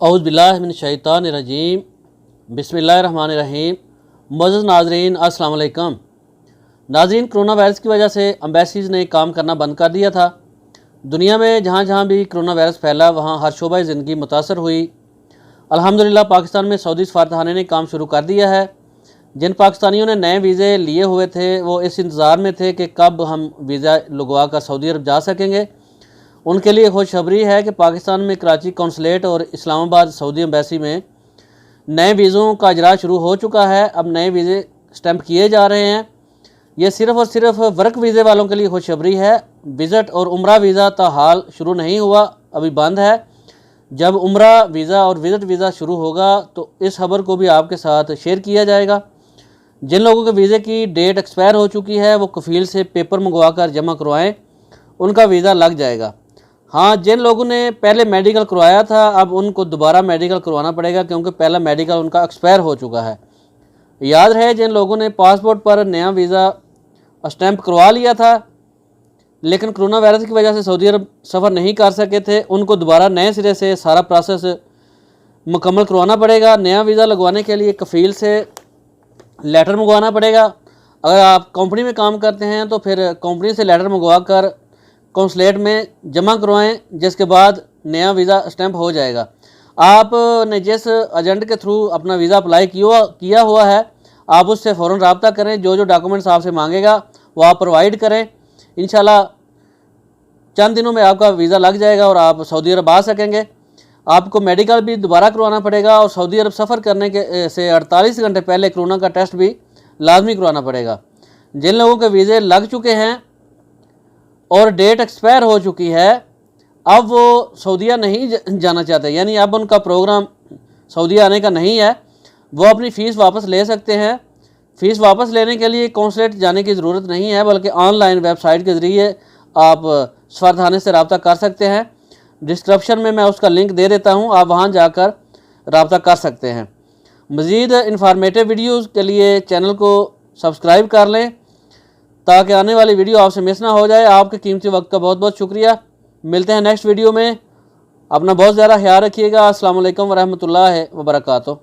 औज़ुबिल्लाहिमिनश्शैतानिर्रजीम बिस्मिल्लाहिर्रहमानिर्रहीम। मुअज़्ज़ज़ नाज़रीन अस्सलाम वालेकुम। नाज़रीन, कोरोना वायरस की वजह से एम्बेसीज़ ने काम करना बंद कर दिया था। दुनिया में जहाँ जहाँ भी कोरोना वायरस फैला वहाँ हर शोबा ज़िंदगी मुतासर हुई। अल्हम्दुलिल्लाह पाकिस्तान में सऊदी सफारतखाने ने काम शुरू कर दिया है। जिन पाकिस्तानियों ने नए वीज़े लिए हुए थे वो इस इंतज़ार में थे कि कब हम वीज़ा लगवा कर सऊदी अरब जा सकेंगे। उनके लिए खुशखबरी है कि पाकिस्तान में कराची कौंसलेट और इस्लामाबाद सऊदी एम्बेसी में नए वीज़ों का इजरा शुरू हो चुका है। अब नए वीज़े स्टैंप किए जा रहे हैं। ये सिर्फ़ और सिर्फ वर्क वीज़े वालों के लिए खुशखबरी है। विज़िट और उम्रा वीज़ा ताहाल शुरू नहीं हुआ, अभी बंद है। जब उम्रा वीज़ा और विज़िट वीज़ा शुरू होगा तो इस खबर को भी आपके साथ शेयर किया जाएगा। जिन लोगों के वीज़े की डेट एक्सपायर हो चुकी है वो कफ़ील से पेपर मंगवा कर जमा करवाएँ, उनका वीज़ा लग जाएगा। हाँ, जिन लोगों ने पहले मेडिकल करवाया था अब उनको दोबारा मेडिकल करवाना पड़ेगा क्योंकि पहला मेडिकल उनका एक्सपायर हो चुका है। याद रहे, जिन लोगों ने पासपोर्ट पर नया वीज़ा स्टैंप करवा लिया था लेकिन कोरोना वायरस की वजह से सऊदी अरब सफ़र नहीं कर सके थे, उनको दोबारा नए सिरे से सारा प्रोसेस मुकम्मल करवाना पड़ेगा। नया वीज़ा लगवाने के लिए कफ़ील से लेटर मंगवाना पड़ेगा। अगर आप कंपनी में काम करते हैं तो फिर कंपनी से लेटर मंगवा कर कौंसलेट में जमा करवाएं, जिसके बाद नया वीज़ा स्टैंप हो जाएगा। आपने जिस एजेंट के थ्रू अपना वीज़ा अप्लाई किया हुआ है आप उससे फ़ौरन रब्ता करें। जो जो डॉक्यूमेंट्स आपसे मांगेगा वो आप प्रोवाइड करें। इंशाल्लाह चंद दिनों में आपका वीज़ा लग जाएगा और आप सऊदी अरब आ सकेंगे। आपको मेडिकल भी दोबारा करवाना पड़ेगा और सऊदी अरब सफ़र करने के से 48 घंटे पहले कोरोना का टेस्ट भी लाजमी करवाना पड़ेगा। जिन लोगों के वीज़े लग चुके हैं और डेट एक्सपायर हो चुकी है अब वो सऊदीया नहीं जाना चाहते, यानी अब उनका प्रोग्राम सऊदीया आने का नहीं है, वो अपनी फ़ीस वापस ले सकते हैं। फ़ीस वापस लेने के लिए कौंसलेट जाने की ज़रूरत नहीं है बल्कि ऑनलाइन वेबसाइट के ज़रिए आप सफारतखाने से रब्ता कर सकते हैं। डिस्क्रिप्शन में मैं उसका लिंक दे देता हूँ, आप वहाँ जाकर रब्ता कर सकते हैं। मज़ीद इंफॉर्मेटिव वीडियोज़ के लिए चैनल को सब्सक्राइब कर लें ताकि आने वाली वीडियो आपसे मिस ना हो जाए। आपके कीमती वक्त का बहुत बहुत शुक्रिया। मिलते हैं नेक्स्ट वीडियो में। अपना बहुत ज़्यादा ख्याल रखिएगा। अस्सलाम वालेकुम वरहमतुल्लाहि वबरकातुहू।